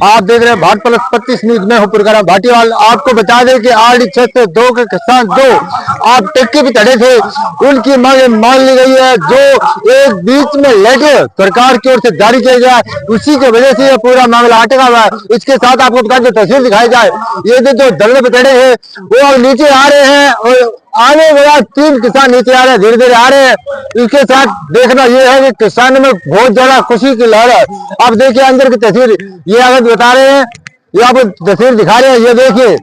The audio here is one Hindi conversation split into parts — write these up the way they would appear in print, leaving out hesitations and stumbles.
आप देख रहे हैं भारत प्लस 25 न्यूज में हूँ पुरकाराम भाटीवाल। आपको बता दें कि आरडी 602 के किसान जो आप टेक्के पे चढ़े थे उनकी मांग मान ली गई है। जो एक बीच में लेटर सरकार की ओर से जारी किया गया है उसी की वजह से ये पूरा मामला अटका हुआ है। इसके साथ आपको बता दें तस्वीर दिखाई जाए, ये जो धरने पे चढ़े हैं वो अब नीचे आ रहे हैं और आने वाला 3 किसान नीचे आ रहे हैं, धीरे धीरे आ रहे हैं। इसके साथ देखना यह है कि किसानों में बहुत ज्यादा खुशी की लहर है। आप देखिए अंदर की तस्वीर, ये आगे बता रहे हैं, ये आपको तस्वीर दिखा रहे हैं। ये देखिए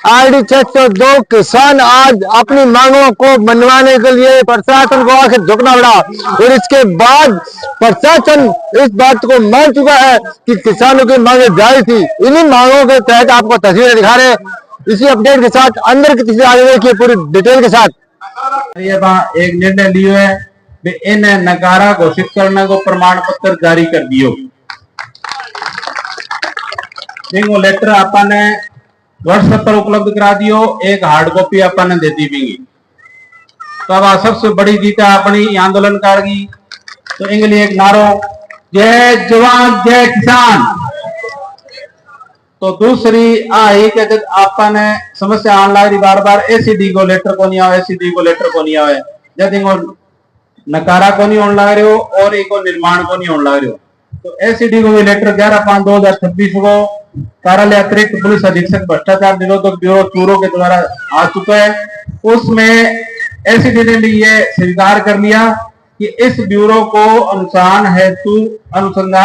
आरडी 602 किसान आज अपनी मांगों को मनवाने के लिए प्रशासन को आखिर झुकना पड़ा और इसके बाद प्रशासन इस बात को मान चुका है कि किसानों की मांगे जायज थी। इन्हीं मांगों के तहत आपको तस्वीरें दिखा रहे हैं। इसी अपडेट के साथ अंदर की तस्वीर आगे देखिए पूरी डिटेल के साथ। ये एक निर्णय लियो है इन्हें नकारा घोषित करने को प्रमाण पत्र जारी कर दियो। देखो लेटर अपन ने व्हाट्सएप पर उपलब्ध करा दियो, एक हार्ड कॉपी अपन ने दे दी भी। तो अब सबसे बड़ी जीत है अपनी आंदोलनकार की। तो इंग्लिश एक नारो जय जवान जय किसान। तो दूसरी आई कि आपने समस्या आने लगी बार बार एसीडी को लेटर को नहीं आवे, एसीडी को लेटर को नहीं आवे, जब इनको नकारा को नहीं होने लग रहे हो और इनको निर्माण को नहीं होने लग रहे हो। तो एसीडी को भी लेटर 11/5/2026 को कार्यालय अतिरिक्त पुलिस अधीक्षक भ्रष्टाचार निरोधक ब्यूरो चूरू के द्वारा आ चुका है। उसमें एसीडी ने भी ये स्वीकार कर लिया कि इस ब्यूरो को अनुसंधान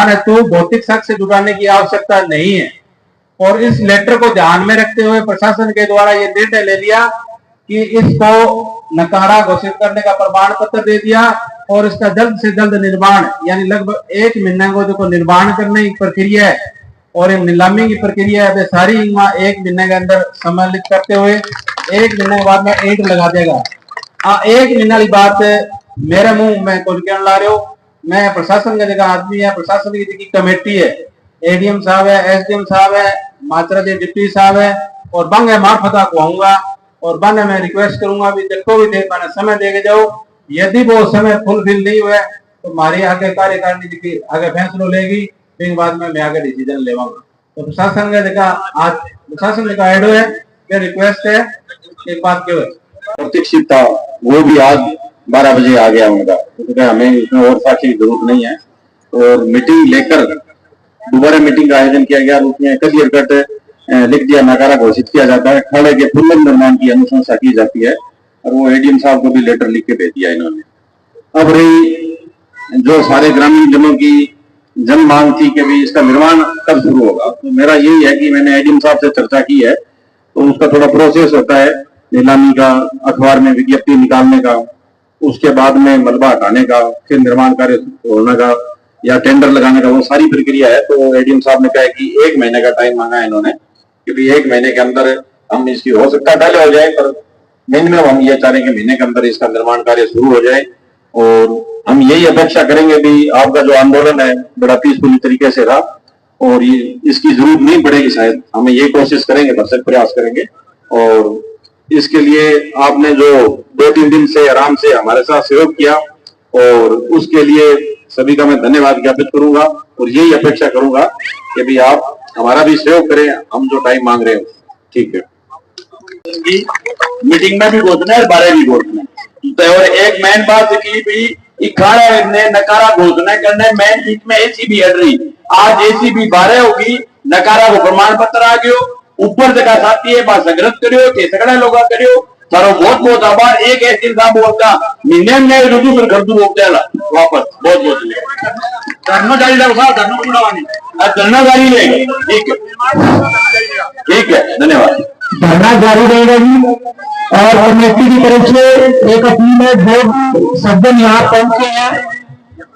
हेतु भौतिक साक्ष्य जुटाने की आवश्यकता नहीं है। और इस लेटर को ध्यान में रखते हुए प्रशासन के द्वारा ये निर्णय ले लिया कि इसको नकारा घोषित करने का प्रमाण पत्र दे दिया और इसका जल्द से जल्द निर्माण यानी लगभग 1 महीने को जो निर्माण करने की प्रक्रिया है और नीलामी की प्रक्रिया है सारी 1 महीने के अंदर सम्मिलित करते हुए 1 महीने के बाद में ईंट लगा देगा। 1 महीना की बात मेरे मुंह में कुछ कहने ला रहे हो। मैं प्रशासन का जगह आदमी है, प्रशासन की कमेटी है, एडीएम साहब है, एसडीएम साहब है, मात्रा जी डिप्टी साहब है और बंग है मार्फता को आऊंगा और बंग मैं रिक्वेस्ट करूंगा भी देखो भी देख पाने समय देके जाओ। यदि वो समय फुलफिल नहीं हुआ तो हमारी आगे कार्यकारिणी की आगे फैसला लेगी, फिर बाद में मैं आगे डिसीजन लेवाऊंगा। तो प्रशासन का जगह आज प्रशासन का एडो है, ये रिक्वेस्ट है। एक बात क्यों प्रतीक्षित था वो भी आज 12 बजे आ गया उनका, तो हमें इसमें और साक्षी की जरूरत नहीं है। और मीटिंग लेकर दोबारा मीटिंग का आयोजन किया गया, उसमें क्लियर कट लिख दिया नकारा घोषित किया जाता है, खाड़े के पुनर्निर्माण की अनुशंसा की जाती है और वो एडीएम साहब को भी लेटर लिख के भेज दिया इन्होंने। अब रही जो सारे ग्रामीण जनों की जन मांग थी कि भी इसका निर्माण कब शुरू होगा, तो मेरा यही है कि मैंने एडीएम साहब से चर्चा की है। तो उसका थोड़ा प्रोसेस होता है नीलामी का, अखबार में विज्ञप्ति निकालने का, उसके बाद में मलबा हटाने का, फिर निर्माण कार्य होने का या टेंडर लगाने का, वो सारी प्रक्रिया है। तो एडीएम साहब ने कहा कि 1 महीने का टाइम मांगा है इन्होंने, क्योंकि 1 महीने के अंदर हम इसकी हो सकता है पहले हो जाए, पर मिनिमम हम ये चाह रहे हैं कि महीने के अंदर इसका निर्माण कार्य शुरू हो जाए। और हम यही अपेक्षा करेंगे भी आपका जो आंदोलन है बड़ा पीसफुल तरीके से रहा और ये इसकी जरूरत नहीं पड़ेगी, शायद हमें ये कोशिश करेंगे, भरसक प्रयास करेंगे। और इसके लिए आपने जो 2-3 दिन से आराम से हमारे साथ सहयोग किया और उसके लिए सभी का मैं धन्यवाद ज्ञापित करूंगा और यही अपेक्षा करूंगा कि भी आप हमारा भी सहयोग करें, हम जो टाइम मांग रहे हो। ठीक है, मीटिंग में भी घोषणा है, 12 भी घोषणा तो और एक मेन बात की भी खाड़ा ने नकारा घोषणा करने मेन बीच में एसीबी हट रही। आज एसीबी 12 होगी, नकारा को प्रमाण पत्र आ गयो, ऊपर जगह साथी है बात संग्रह करियो के सगड़ा लोग करियो। तारो बहुत बहुत आभार। एक दिन साहब बोलता महीने में रुजू कर घर दूर होता वापस बहुत बहुत धरना जारी रखा, धरना उड़ावानी धरना जारी रहेगी। ठीक है, धन्यवाद। धरना जारी रहेगी और कमेटी की तरफ से एक अपील है, जो सज्जन यहाँ पहुंचे हैं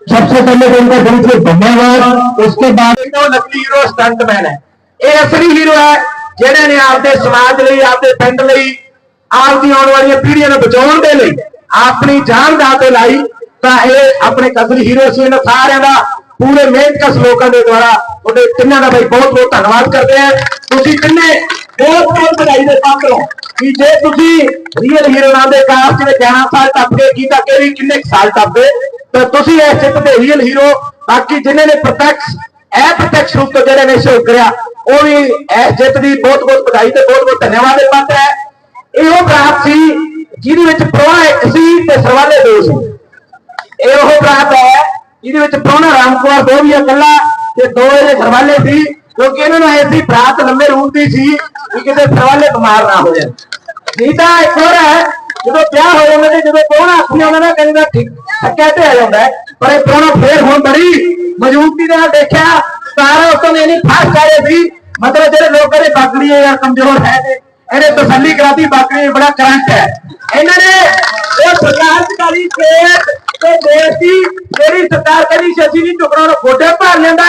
सबसे पहले तो उनका दिल से धन्यवाद। उसके बाद नकली हीरो स्टंटमैन है, ये असली हीरो है जिन्हें आपके समाज लिए आपके पिंड लिए आपकी आने वाली पीढ़ियों को बचाने के लिए अपनी जान दाते लाई। तो ये अपने असली हीरो से सारे का पूरे मेहनत लोगों के द्वारा तिना का भाई बहुत बहुत धन्यवाद करते हैं। तुम तिने बहुत बहुत बधाई दे पात्र हो कि जे रियल हीरो नाम के कार जिन्हें 11 साल टपके गीता केरी किन्ने साल टपके तो इस चित्र के रियल हीरो। बाकी जिन्हें प्रत्यक्ष अप्रत्यक्ष रूप तो जेडे ने सहयोग करा वो भी इस जित की बहुत बहुत बधाई ते बहुत बहुत धन्यवाद के पात्र है। यो प्राप्त सी जिहदे प्रवाह एक सी ते सरवाले दो सी। ਇਹ ਉਹ ਪ੍ਰਾਪਤ ਹੈ ਜਿਹਦੇ ਵਿੱਚ ਪ੍ਰਾਹੁਣਾ ਰਾਮ ਕੁਮਾਰ ਦੋ ਵੀ ਇਕੱਲਾ ਤੇ ਦੋ ਇਹਦੇ ਸਰਵਾਲੇ ਸੀ, ਕਿਉਂਕਿ ਇਹਨਾਂ ਨੂੰ ਐਸੀ ਪ੍ਰਾਪਤ ਲੰਮੇ ਰੂਟ ਦੀ ਸੀ ਕਿ ਕਿਤੇ ਸਰਵਾਲੇ ਬਿਮਾਰ ਨਾ ਹੋ ਜਾਣ। ਨਹੀਂ ਤਾਂ ਇੱਕ ਹੋਰ ਹੈ ਜਦੋਂ ਵਿਆਹ ਹੋ ਜਾਂਦਾ ਤੇ ਜਦੋਂ ਪ੍ਰਾਹੁਣਾ ਆਪਣੀ ਆਉਂਦਾ ਨਾ ਕਹਿੰਦਾ ਠੀਕ ਥੱਕਿਆ ਤੇ ਆ ਜਾਂਦਾ ਹੈ, ਪਰ ਇਹ ਪ੍ਰਾਹੁਣਾ ਫੇਰ ਹੁਣ ਬੜੀ ਮਜ਼ਬੂਤੀ ਦੇ ਨਾਲ ਦੇਖਿਆ ਸਾਰਾ ਉਸ ਤੋਂ ਇਹਨੀ ਫਾਸਟ ਆਏ ਸੀ, ਮਤਲਬ ਜਿਹੜੇ ਲੋਕ ਕਹਿੰਦੇ ਬਾਗੜੀ ਜਾਂ ਕਮਜ਼ੋਰ ਹੈ ਤੇ ਇਹਨੇ ਤਸੱਲੀ ਕਰਾਤੀ ਬਾਗੜੀ ਬੜਾ ਕਰੰਟ ਹੈ। ਇਹਨਾਂ ਨੇ ਉਹ ਸਰਕਾਰੀ ਖੇਤ ਤੇ ਦੇਸ਼ ਦੀ ਜਿਹੜੀ ਸਰਕਾਰ ਕਹਿੰਦੀ ਸੀ ਅਸੀਂ ਨਹੀਂ ਝੁਕਣਾ, ਉਹ ਗੋਡੇ ਭਰ ਲੈਂਦਾ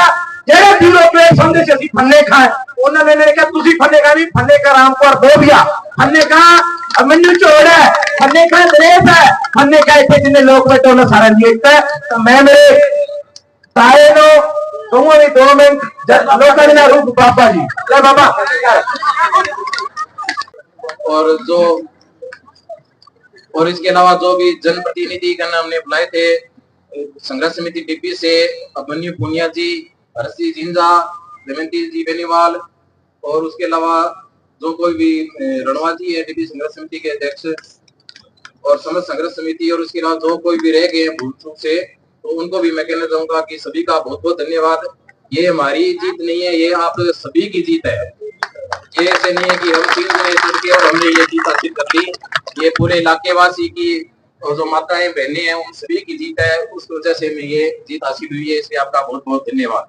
ਜਿਹੜੇ ਵੀ ਲੋਕ ਇਹ ਸਮਝਦੇ ਸੀ ਅਸੀਂ ਫੰਨੇ ਖਾਏ, ਉਹਨਾਂ ਨੇ ਕਿਹਾ ਤੁਸੀਂ ਫੰਨੇ ਖਾ ਵੀ ਫੰਨੇ ਕਾ ਰਾਮ ਕੌਰ ਦੋਬੀਆ ਫੰਨੇ ਕਾ ਮੈਨੂੰ ਝੋੜ ਹੈ, ਫੰਨੇ ਕਾ ਦਰੇਸ ਹੈ, ਫੰਨੇ ਕਾ ਇੱਥੇ ਜਿੰਨੇ ਲੋਕ ਬੈਠੇ ਉਹਨਾਂ ਸਾਰਾ ਨਿਯੁਕਤ ਹੈ। ਤਾਂ ਮੈਂ ਮੇਰੇ ਸਾਰੇ ਨੂੰ ਕਹੂੰਗਾ ਵੀ 2 ਮਿੰਟ ਲੋਕਾਂ ਦੇ ਰੂਪ ਬਾਬਾ ਜੀ ਲੈ ਬਾਬਾ। और इसके अलावा जो भी जनप्रतिनिधि गण हमने बुलाए थे संघर्ष समिति डीपी से अभिमन्यु पुनिया जी, हर्षी जिंजा, दमयंती जी बेनीवाल और उसके अलावा जो कोई भी रणवा जी है डीपी संघर्ष समिति के अध्यक्ष और समस्त संघर्ष समिति, और उसके अलावा जो कोई भी रह गए भूल चूक से तो उनको भी मैं कहना चाहूंगा कि सभी का बहुत बहुत धन्यवाद। ये हमारी जीत नहीं है, ये आप सभी की जीत है। ये ऐसे नहीं है कि हम 3 जने करके और हमने ये जीत हासिल कर ली, ये पूरे इलाके वासी की और जो माताएं बहनें हैं उन सभी की जीत है। उस वजह से में ये जीत हासिल हुई है, इसलिए आपका बहुत बहुत धन्यवाद।